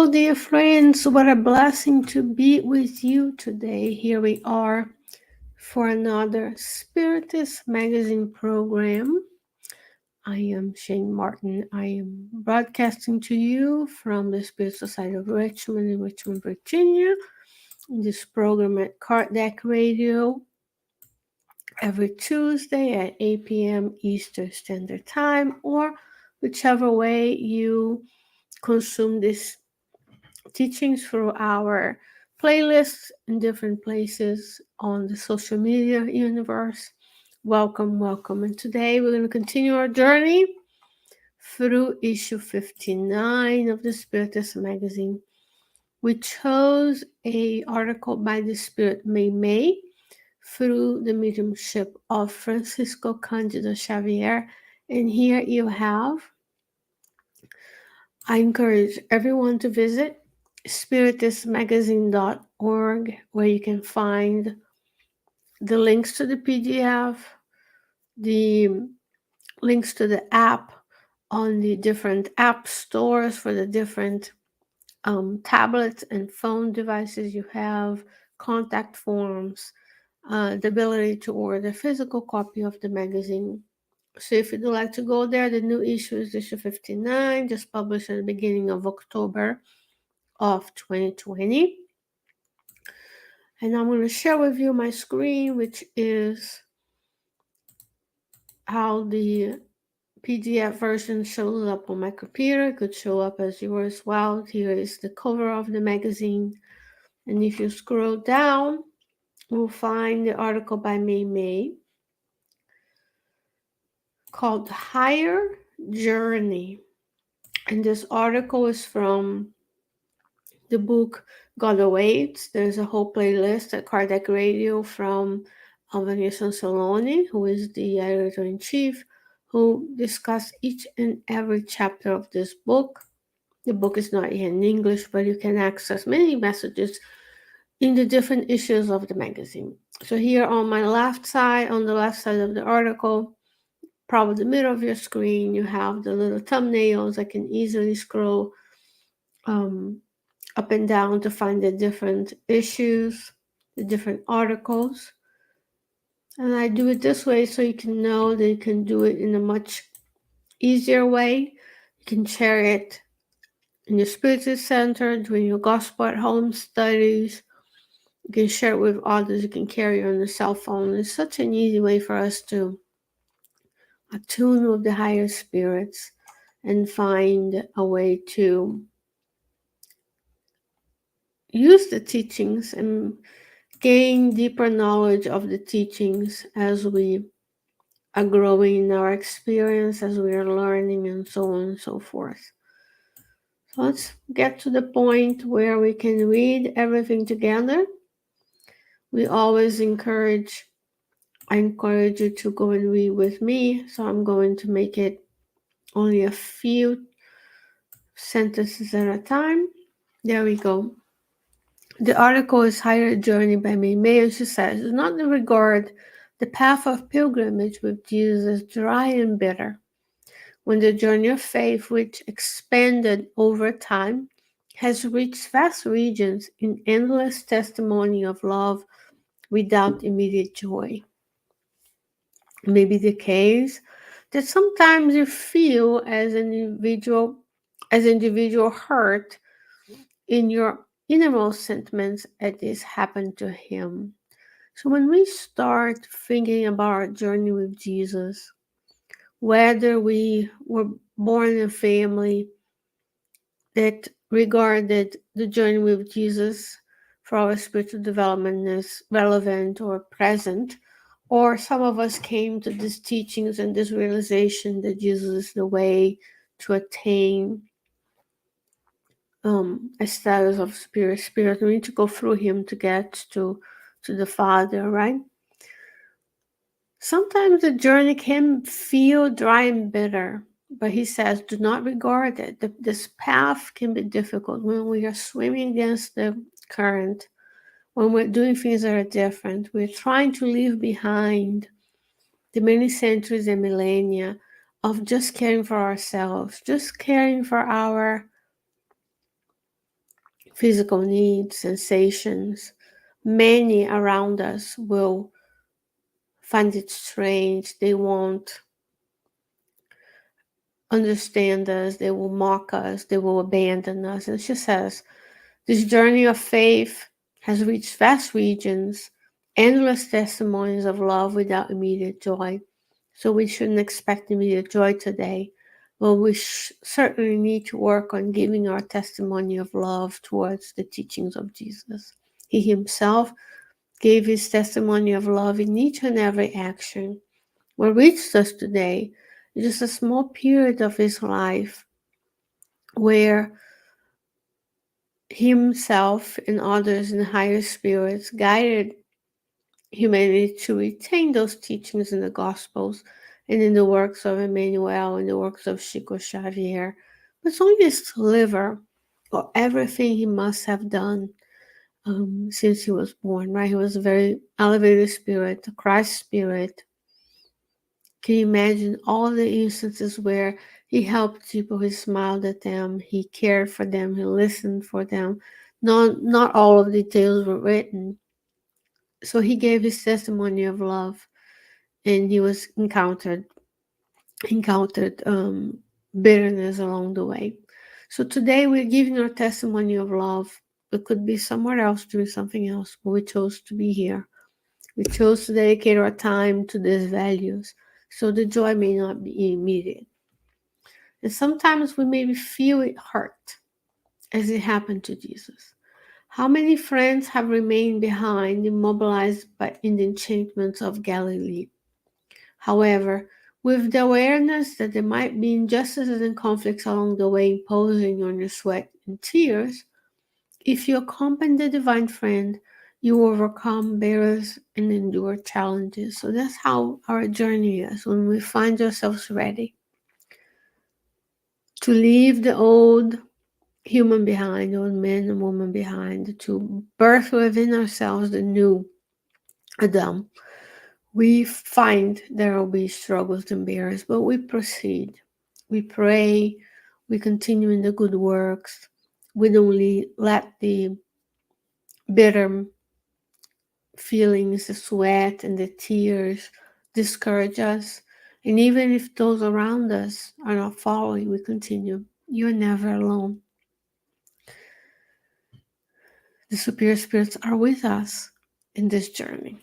Hello, dear friends. What a blessing to be with you today. Here we are for another Spiritist magazine program. I am Shane Martin. I am broadcasting to you from the Spirit Society of Richmond in Richmond, Virginia. In this program at Kardec Radio every Tuesday at 8 p.m. Eastern Standard Time, or whichever way you consume this teachings through our playlists in different places on the social media universe. Welcome, welcome. And today we're going to continue our journey through issue 59 of the Spiritist magazine. We chose an article by the Spirit Meimei through the mediumship of Francisco Candido Xavier. And here you have, I encourage everyone to visit spiritistmagazine.org, where you can find the links to the PDF, the links to the app on the different app stores for the different tablets and phone devices you have, contact forms, the ability to order a physical copy of the magazine. So if you'd like to go there, the new issue is issue 59, just published at the beginning of October of 2020. And I'm going to share with you my screen, which is how the PDF version shows up on my computer. It could show up as yours as well. Here is the cover of the magazine. And if you scroll down, we'll find the article by Meimei called Higher Journey. And this article is from the book God Awaits. There's a whole playlist at Kardec Radio from Vanessa Soloni, who is the editor-in-chief, who discuss each and every chapter of this book. The book is not yet in English, but you can access many messages in the different issues of the magazine. So here on my left side, on the left side of the article, probably the middle of your screen, you have the little thumbnails. I can easily scroll up and down to find the different issues, the different articles. And I do it this way so you can know that you can do it in a much easier way. You can share it in your Spiritist Center, doing your Gospel at Home studies. You can share it with others. You can carry it on your cell phone. It's such an easy way for us to attune with the higher spirits and find a way to use the teachings and gain deeper knowledge of the teachings as we are growing in our experience, as we are learning, and so on and so forth. So let's get to the point where we can read everything together. I encourage you to go and read with me. So I'm going to make it only a few sentences at a time. There we go. The article is Higher Journey by Meimei. She says, do not regard the path of pilgrimage with Jesus dry and bitter, when the journey of faith, which expanded over time, has reached vast regions in endless testimony of love without immediate joy. It may be the case that sometimes you feel as individual hurt in your innermost sentiments as this happened to him. So when we start thinking about our journey with Jesus, whether we were born in a family that regarded the journey with Jesus for our spiritual development as relevant or present, or some of us came to these teachings and this realization that Jesus is the way to attain a status of spirit. We need to go through him to get to the Father, right? Sometimes the journey can feel dry and bitter, but he says, do not regard it. This path can be difficult when we are swimming against the current, when we're doing things that are different. We're trying to leave behind the many centuries and millennia of just caring for ourselves, just caring for our physical needs, sensations, many around us will find it strange. They won't understand us. They will mock us. They will abandon us. And she says, this journey of faith has reached vast regions, endless testimonies of love without immediate joy. So we shouldn't expect immediate joy today. Well, we certainly need to work on giving our testimony of love towards the teachings of Jesus. He himself gave his testimony of love in each and every action. What reached us today is just a small period of his life where himself and others in higher spirits guided humanity to retain those teachings in the Gospels and in the works of Emmanuel and the works of Chico Xavier. But it's only a sliver of everything he must have done since he was born, right? He was a very elevated spirit, a Christ spirit. Can you imagine all the instances where he helped people, he smiled at them, he cared for them, he listened for them? Not all of the details were written. So he gave his testimony of love, and he was encountered bitterness along the way. So today we're giving our testimony of love. It could be somewhere else doing something else, but we chose to be here. We chose to dedicate our time to these values, so the joy may not be immediate. And sometimes we maybe feel it hurt, as it happened to Jesus. How many friends have remained behind, immobilized by in the enchantments of Galilee? However, with the awareness that there might be injustices and conflicts along the way imposing on your sweat and tears, if you accompany the divine friend, you overcome barriers and endure challenges. So that's how our journey is when we find ourselves ready to leave the old human behind, old man and woman behind, to birth within ourselves the new Adam. We find there will be struggles and barriers, but we proceed. We pray, we continue in the good works. We don't let the bitter feelings, the sweat and the tears discourage us. And even if those around us are not following, we continue. You're never alone. The superior spirits are with us in this journey.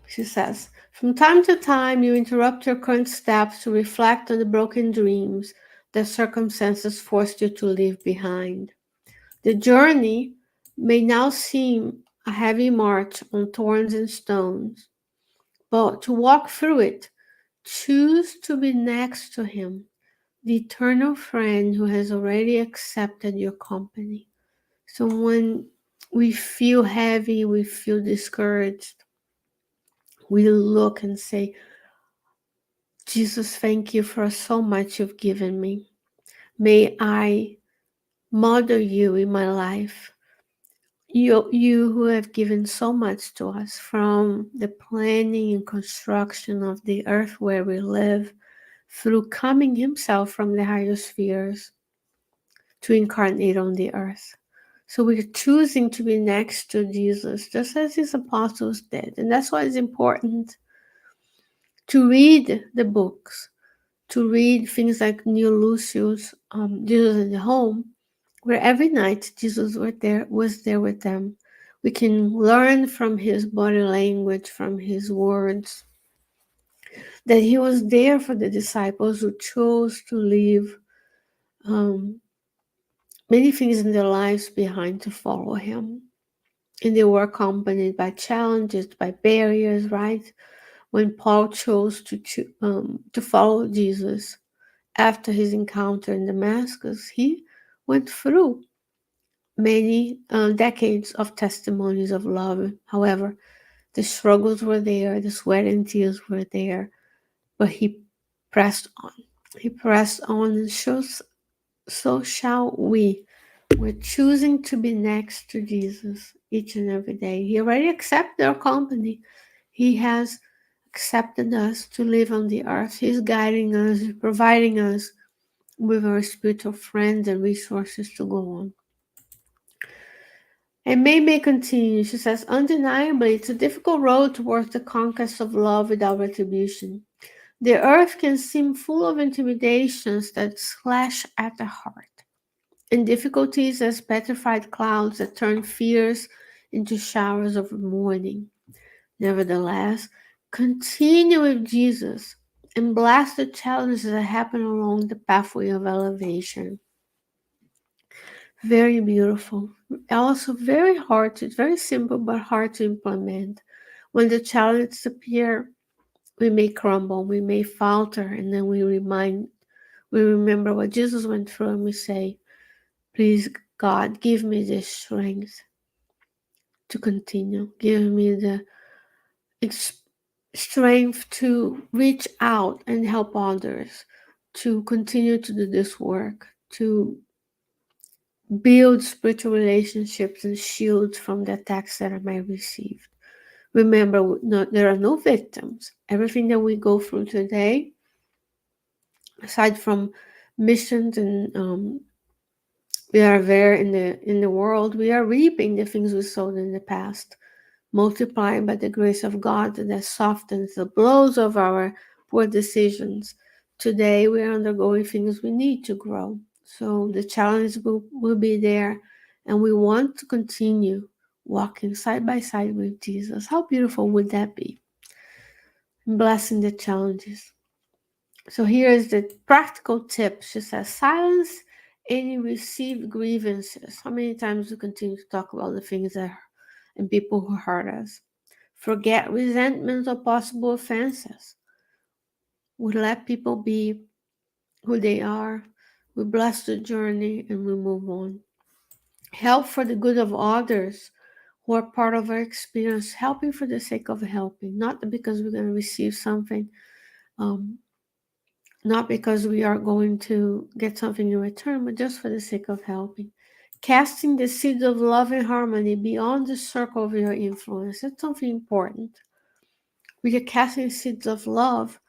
She says, from time to time, you interrupt your current steps to reflect on the broken dreams that circumstances forced you to leave behind. The journey may now seem a heavy march on thorns and stones, but to walk through it, choose to be next to him, the eternal friend who has already accepted your company. So when we feel heavy, we feel discouraged, we look and say, Jesus, thank you for so much you've given me. May I model you in my life. You who have given so much to us, from the planning and construction of the earth where we live, through coming himself from the higher spheres to incarnate on the earth. So we're choosing to be next to Jesus, just as his apostles did. And that's why it's important to read the books, to read things like Neil Lucius, Jesus in the Home, where every night Jesus was there with them. We can learn from his body language, from his words, that he was there for the disciples who chose to leave many things in their lives behind to follow him. And they were accompanied by challenges, by barriers, right? When Paul chose to follow Jesus after his encounter in Damascus, he went through many decades of testimonies of love. However, the struggles were there, the sweat and tears were there, but he pressed on. He pressed on, and so shall we. We're choosing to be next to Jesus each and every day. He already accepted our company. He has accepted us to live on the earth. He's guiding us, providing us with our spiritual friends and resources to go on. And Meimei continues. She says, undeniably, it's a difficult road towards the conquest of love without retribution. The earth can seem full of intimidations that slash at the heart, and difficulties as petrified clouds that turn fears into showers of morning. Nevertheless, continue with Jesus and blast the challenges that happen along the pathway of elevation. Very beautiful. Also very hard. It's very simple but hard to implement. When the challenges appear, we may crumble, we may falter, and then we remember what Jesus went through, and we say, please, God, give me the strength to continue. Give me the strength to reach out and help others, to continue to do this work, to build spiritual relationships and shields from the attacks that I might receive. Remember, there are no victims. Everything that we go through today, aside from missions and we are there in the world, we are reaping the things we sowed in the past, multiplied by the grace of God that softens the blows of our poor decisions. Today we are undergoing things we need to grow. So the challenge will be there, and we want to continue walking side by side with Jesus. How beautiful would that be? Blessing the challenges. So here is the practical tip. She says, silence any received grievances. How many times we continue to talk about the things that and people who hurt us? Forget resentments or possible offenses. We let people be who they are. We bless the journey and we move on. Help for the good of others who are part of our experience. Helping for the sake of helping, not because we're going to receive something. Not because we are going to get something in return, but just for the sake of helping. Casting the seeds of love and harmony beyond the circle of your influence. That's something important. We are casting seeds of love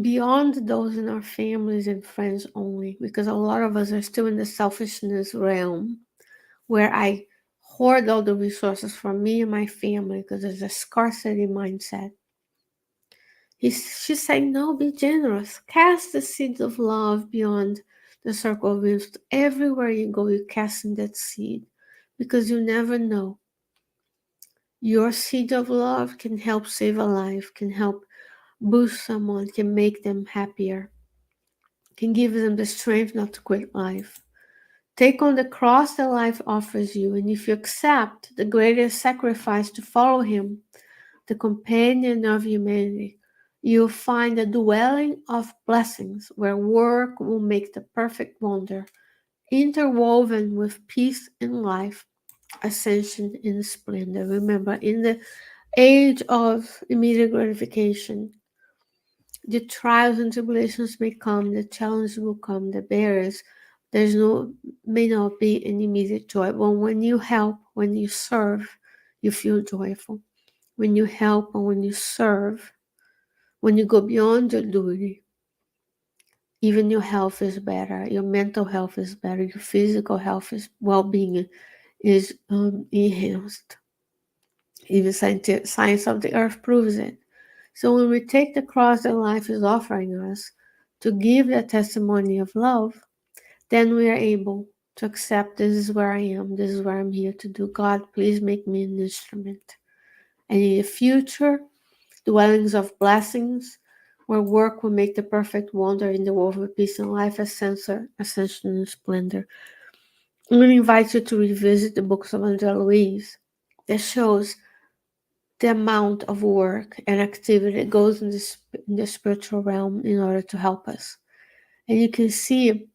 beyond those in our families and friends only, because a lot of us are still in the selfishness realm where I hoard all the resources for me and my family because there's a scarcity mindset. She's saying, no, be generous. Cast the seeds of love beyond the circle of influence. Everywhere you go, you're casting that seed because you never know. Your seed of love can help save a life, can help boost someone, can make them happier, can give them the strength not to quit life. Take on the cross that life offers you, and if you accept the greatest sacrifice to follow Him, the companion of humanity, you'll find a dwelling of blessings where work will make the perfect wonder, interwoven with peace and life, ascension and splendor. Remember, in the age of immediate gratification, the trials and tribulations may come, the challenges will come, the barriers. May not be an immediate joy. But when you help, when you serve, you feel joyful. When you help and when you serve, when you go beyond your duty, even your health is better, your mental health is better, your physical health is well-being is enhanced. Even science of the earth proves it. So when we take the cross that life is offering us to give that testimony of love, then we are able to accept, this is where I am, this is what I'm here to do. God, please make me an instrument. And in the future, dwellings of blessings, where work will make the perfect wonder in the world of peace and life, ascension and splendor. I'm going to invite you to revisit the books of Andrea Louise that shows the amount of work and activity that goes in the spiritual realm in order to help us. And you can see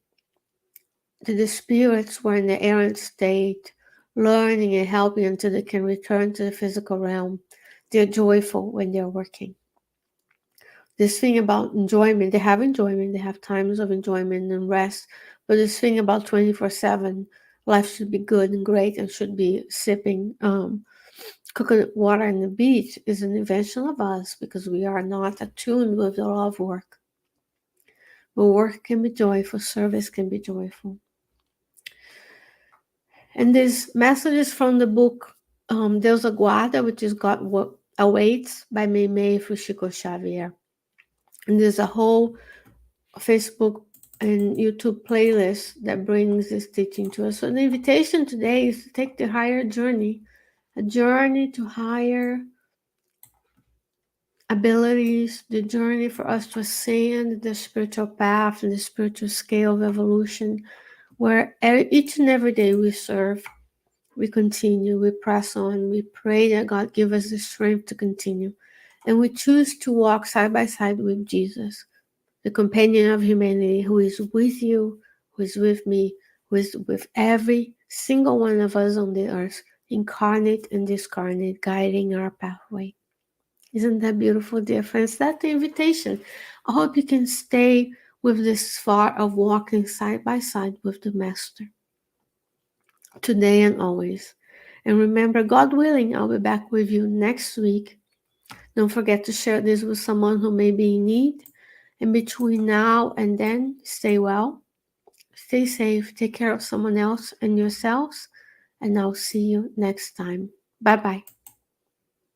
that the spirits were in the errant state, learning and helping until they can return to the physical realm. They're joyful when they're working. This thing about enjoyment, they have times of enjoyment and rest, but this thing about 24/7, life should be good and great and should be sipping coconut water on the beach is an invention of us because we are not attuned with the law of work. where work can be joyful, service can be joyful. And this message is from the book Deus Aguarda, which is God Awaits by Meimei for Chico Xavier. And there's a whole Facebook and YouTube playlist that brings this teaching to us. So the invitation today is to take the higher journey, a journey to higher abilities, the journey for us to ascend the spiritual path and the spiritual scale of evolution, where each and every day we serve, we continue, we press on, we pray that God give us the strength to continue. And we choose to walk side by side with Jesus, the companion of humanity, who is with you, who is with me, who is with every single one of us on the earth, incarnate and discarnate, guiding our pathway. Isn't that beautiful, dear friends? That's the invitation. I hope you can stay with this thought of walking side by side with the Master, today and always. And remember, God willing, I'll be back with you next week. Don't forget to share this with someone who may be in need. And between now and then, stay well, stay safe, take care of someone else and yourselves. And I'll see you next time. Bye-bye.